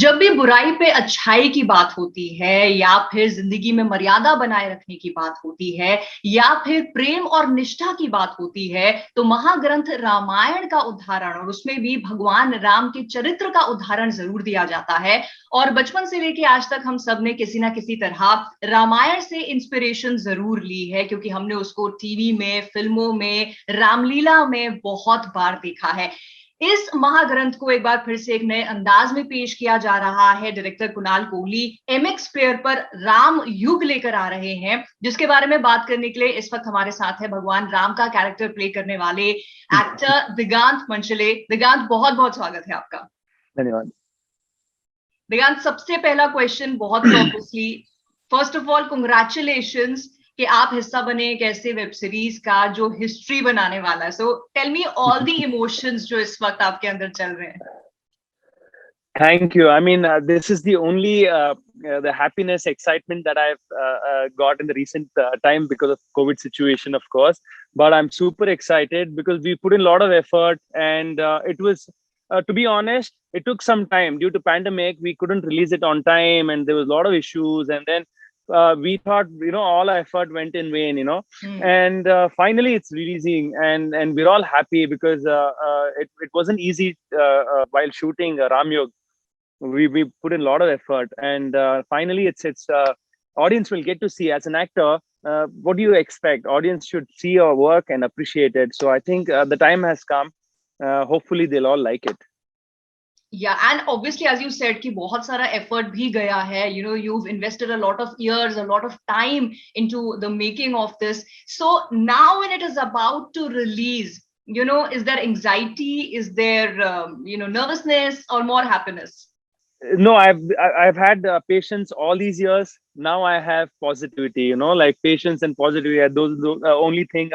जब भी बुराई पे अच्छाई की बात होती है या फिर जिंदगी में मर्यादा बनाए रखने की बात होती है या फिर प्रेम और निष्ठा की बात होती है तो महाग्रंथ रामायण का उदाहरण और उसमें भी भगवान राम के चरित्र का उदाहरण जरूर दिया जाता है। और बचपन से लेके आज तक हम सब ने किसी ना किसी तरह रामायण से इंस्पिरेशन जरूर ली है, क्योंकि हमने उसको टीवी में, फिल्मों में, रामलीला में बहुत बार देखा है। इस महाग्रंथ को एक बार फिर से एक नए अंदाज में पेश किया जा रहा है। Director Kunal Kohli MX player पर राम युग लेकर आ रहे हैं, जिसके बारे में बात करने के लिए इस वक्त हमारे साथ है भगवान राम का कैरेक्टर प्ले करने वाले एक्टर दिगांत मंचले। दिगांत, बहुत बहुत स्वागत है आपका। धन्यवाद। दिगांत, सबसे पहला क्वेश्चन बहुत ही obviously, first of all congratulations कि आप हिस्सा बने एक ऐसे वेब सीरीज का जो हिस्ट्री बनाने वाला है। So tell me all the emotions जो इस वक्त आपके अंदर चल रहे हैं। Thank you. I mean, this is the only the happiness, excitement that I've got in the recent time because of COVID situation, of course. But I'm super excited because we put in a lot of effort, and it was, to be honest, it took some time due to pandemic. We couldn't release it on time, and there was a lot of issues. And then we thought, all our effort went in vain. And finally it's releasing, and we're all happy because it wasn't easy while shooting Ram Yog. We put in a lot of effort, and finally it's audience will get to see. As an actor, what do you expect? Audience should see your work and appreciate it. So I think the time has come. Hopefully they'll all like it. Yeah, and obviously, as you said, कि बहुत सारा effort भी गया है. You've invested a lot of years, a lot of time into the making of this. So now when it is about to release, is there anxiety? Is there, nervousness or more happiness? No, I've had patience all these years. Now I have positivity, like patience and positivity are those only thing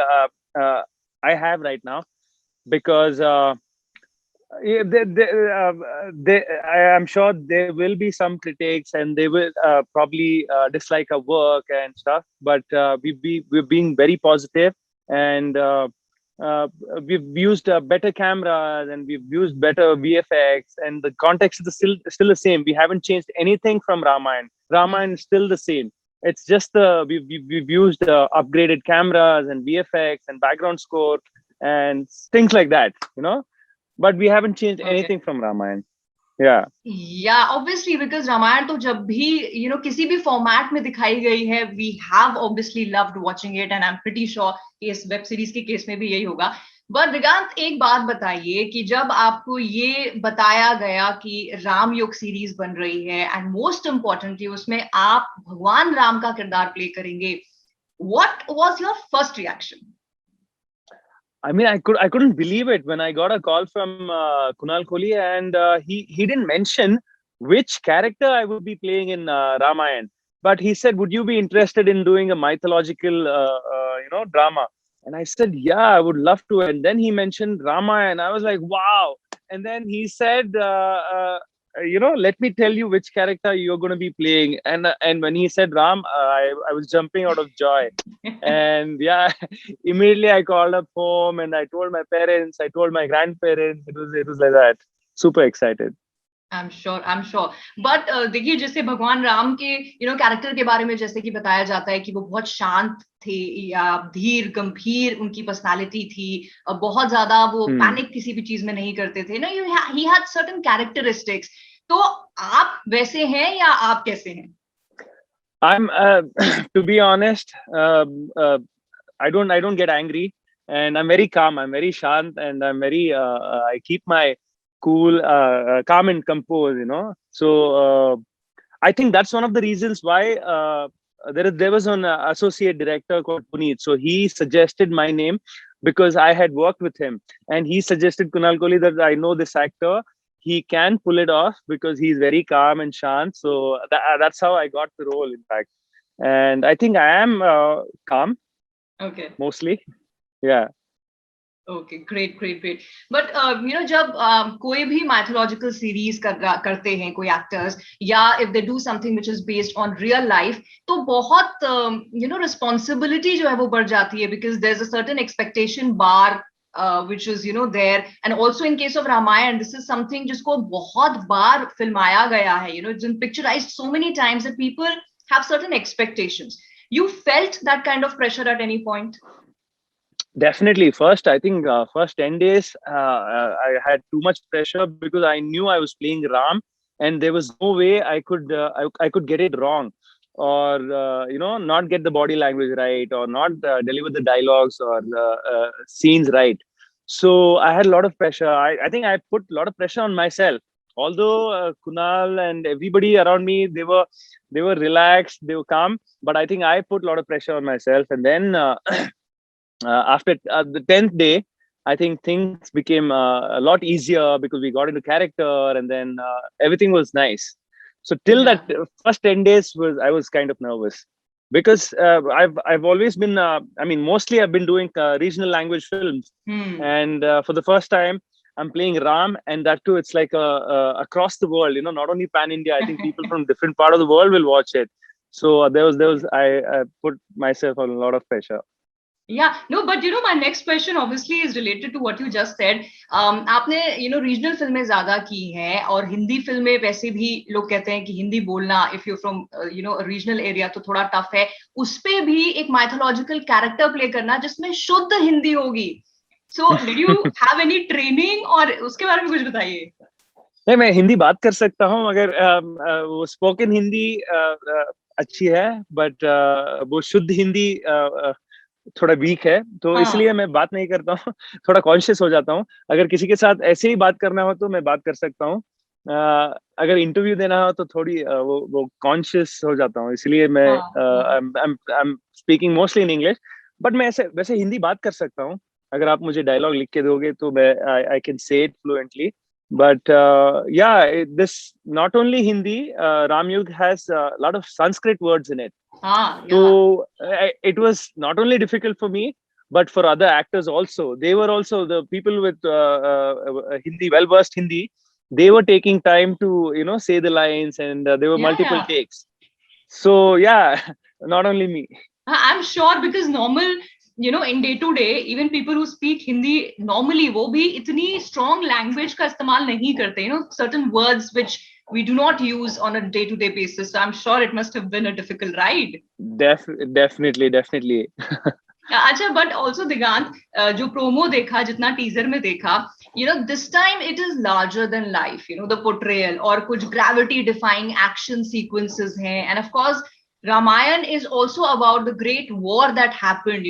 I have right now, because yeah, I'm sure there will be some critics, and they will probably dislike our work and stuff. But we're being very positive, and uh, we've used better cameras, and we've used better VFX, and the context is still the same. We haven't changed anything from Ramayana. Ramayana is still the same. It's just we've used upgraded cameras and VFX and background score and things like that, but we haven't changed anything from Ramayana. Yeah, obviously, because Ramayan तो जब भी किसी भी format में दिखाई गई है, we have obviously loved watching it, and I'm pretty sure कि इस वेब सीरीज के केस में भी यही होगा। बट दिगांत, एक बात बताइए कि जब आपको ये बताया गया कि राम योग सीरीज बन रही है एंड मोस्ट इम्पोर्टेंटली उसमें आप भगवान राम का किरदार प्ले करेंगे, what was your first reaction? I mean, I couldn't believe it when I got a call from Kunal Kohli, and he didn't mention which character I would be playing in Ramayana, but he said, "Would you be interested in doing a mythological, drama?" And I said, "Yeah, I would love to." And then he mentioned Ramayana. I was like, "Wow!" And then he said, "Let me tell you which character you're going to be playing." And when he said Ram, I was jumping out of joy. And yeah, immediately I called up home, and I told my parents, I told my grandparents. It was like that. Super excited. I'm sure. But देखिए, जैसे भगवान राम के character के बारे में जैसे कि बताया जाता है कि वो बहुत शांत थे या धीर गंभीर उनकी पर्सनालिटी थी, बहुत ज्यादा वो पैनिक किसी भी चीज में नहीं करते थे ना। He had certain characteristics. तो आप वैसे हैं या आप कैसे हैं? I'm to be honest, I don't get angry, and I'm very calm. I'm very shant, and I'm very I keep my cool, calm and composed. So I think that's one of the reasons why there was an associate director called Puneet. So he suggested my name because I had worked with him, and he suggested Kunal Kohli that I know this actor. He can pull it off because he's very calm and shant. So that's how I got the role, in fact. And I think I am calm. Okay. Mostly. Yeah. Okay, great great great. But जब कोई भी mythological series करते हैं कोई actors, या if they do something which is based on real life, तो बहुत responsibility जो है वो बढ़ जाती है, because there is a certain expectation bar which is there, and also in case of Ramayan, this is something जिसको बहुत बार फिल्माया गया है, it's been picturized so many times that people have certain expectations. You felt that kind of pressure at any point? Definitely. First, I think first 10 days, I had too much pressure because I knew I was playing Ram, and there was no way I could get it wrong, or not get the body language right, or not deliver the dialogues or scenes right. So I had a lot of pressure. I think I put a lot of pressure on myself. Although Kunal and everybody around me, they were relaxed, they were calm, but I think I put a lot of pressure on myself. And then after the 10th day, I think things became a lot easier because we got into character, and then everything was nice. So till Yeah. that first 10 days I was kind of nervous because I've always been, mostly I've been doing regional language films. And for the first time, I'm playing Ram, and that too, it's like across the world, not only pan India. I think people from different part of the world will watch it. So I put myself on a lot of pressure. Yeah, no, but my next question obviously is related to what you just said. आपने regional फिल्में ज्यादा की हैं, और हिंदी फिल्में वैसे भी लोग कहते हैं कि हिंदी बोलना, if you from regional area, तो थोड़ा टफ है. उस पे भी एक माइथोलॉजिकल कैरेक्टर प्ले करना जिसमें शुद्ध हिंदी होगी. So did you have any training, और उसके बारे में कुछ बताइए. नहीं, मैं हिंदी बात कर सकता हूँ, मगर वो स्पोकन हिंदी अच्छी है, बट वो शुद्ध हिंदी थोड़ा वीक है, तो इसलिए मैं बात नहीं करता हूँ. थोड़ा कॉन्शियस हो जाता हूँ. अगर किसी के साथ ऐसे ही बात करना हो तो मैं बात कर सकता हूँ. अगर इंटरव्यू देना हो तो थोड़ी वो कॉन्शियस हो जाता हूँ, इसलिए मैं I am speaking mostly in English. But मैं वैसे हिंदी बात कर सकता हूँ. अगर आप मुझे डायलॉग लिख के दोगे तो मैं I can say it fluently. But this not only Hindi, Ramyug has a lot of Sanskrit words in it. So it was not only difficult for me, but for other actors also. They were also, the people with Hindi, well versed Hindi. They were taking time to say the lines, and there were multiple takes. So yeah, not only me. I'm sure, because normal, in day to day, even people who speak Hindi normally, वो भी इतनी strong language का इस्तेमाल नहीं करते. Certain words which we do not use on a day to day basis. So I'm sure it must have been a difficult ride. Definitely. अच्छा, but also Digant, जो promo देखा, जितना teaser में देखा, this time it is larger than life, the portrayal, और कुछ gravity defying action sequences हैं, and of course Ramayan is also about the great war that happened,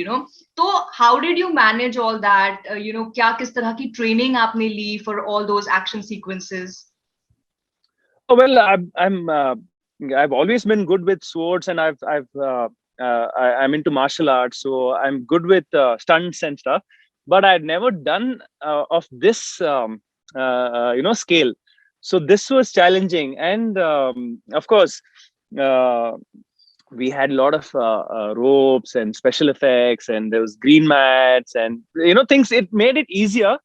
So how did you manage all that? क्या किस तरह की training आपने ली for all those action sequences? Oh, well, I've always been good with swords, and I'm into martial arts, so I'm good with stunts and stuff. But I'd never done of this scale. So this was challenging, and of course, we had a lot of ropes and special effects, and there was green mats and things. It made it easier.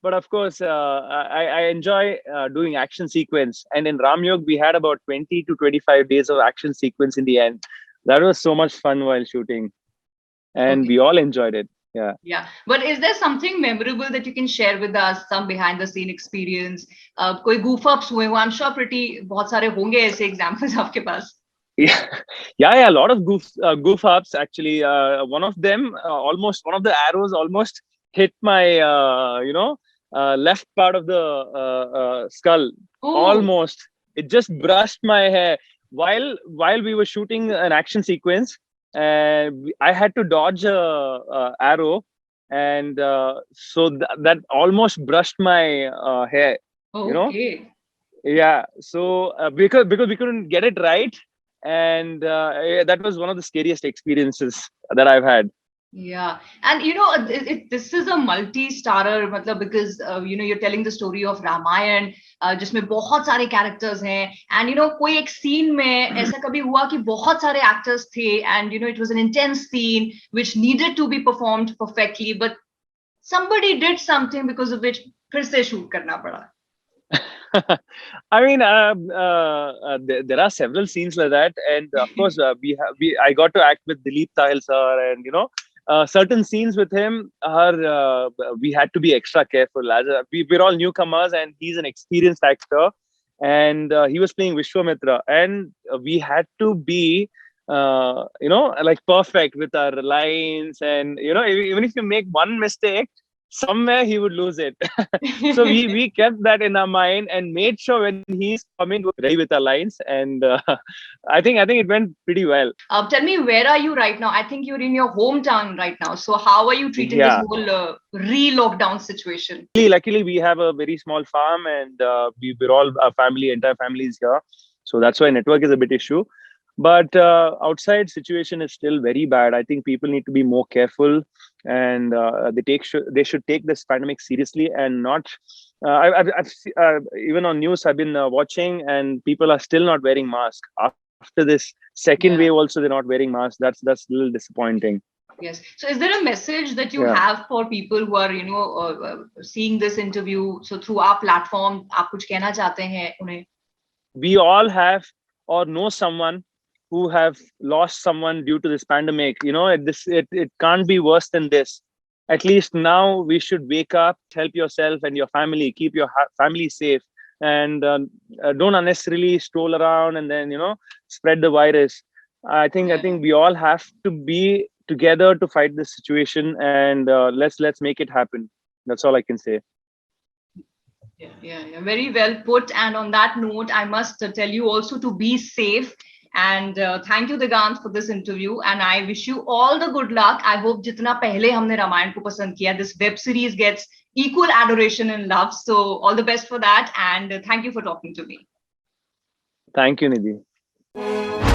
But of course, I enjoy doing action sequence. And in Ramyog, we had about 20 to 25 days of action sequence in the end. That was so much fun while shooting. And we all enjoyed it. Yeah. But is there something memorable that you can share with us, some behind the scene experience? कोई goof ups हुए हो? I'm sure बहुत सारे होंगे ऐसे examples आपके पास. Yeah, a lot of goof ups actually. One of them, one of the arrows almost hit my left part of the skull. Ooh. Almost. It just brushed my hair while we were shooting an action sequence. I had to dodge a arrow, and so that almost brushed my hair. Okay. Yeah. So because we couldn't get it right, and that was one of the scariest experiences that I've had. Yeah, and this is a multi-starrer, मतलब, because you're telling the story of Ramayan, जिसमें बहुत सारे characters हैं, and कोई एक scene में ऐसा कभी हुआ कि बहुत सारे actors थे, and it was an intense scene which needed to be performed perfectly, but somebody did something because of which फिर से shoot करना पड़ा. I mean, there are several scenes like that, and of course, I got to act with Dileep Tahil sir, and certain scenes with him are we had to be extra careful. As we're all newcomers, and he's an experienced actor, and he was playing Vishwamitra, and we had to be like perfect with our lines, and even if you make one mistake, somewhere he would lose it. So we kept that in our mind and made sure when he's coming, we're ready with our lines, and I think it went pretty well. Tell me, where are you right now? I think you're in your hometown right now. So how are you treating this Yeah. whole re-lockdown situation? Luckily, we have a very small farm, and we're all entire family is here, so that's why network is a bit issue. But outside situation is still very bad. I think people need to be more careful, and they should take this pandemic seriously and not. Even on news I've been watching, and people are still not wearing masks after this second wave. Also, they're not wearing masks. That's a little disappointing. Yes. So is there a message that you have for people who are, seeing this interview? So through our platform, आप कुछ कहना चाहते हैं उन्हें? We all have or know someone who have lost someone due to this pandemic. It can't be worse than this. At least now we should wake up, help yourself and your family, keep your family safe, and don't unnecessarily stroll around and then spread the virus. I think we all have to be together to fight this situation, and let's make it happen. That's all I can say. Yeah, very well put. And on that note, I must tell you also to be safe. And thank you, Digant, for this interview. And I wish you all the good luck. I hope jitna pehle humne Ramayan ko pasand kiya, this web series gets equal adoration and love. So all the best for that. And thank you for talking to me. Thank you, Nidhi.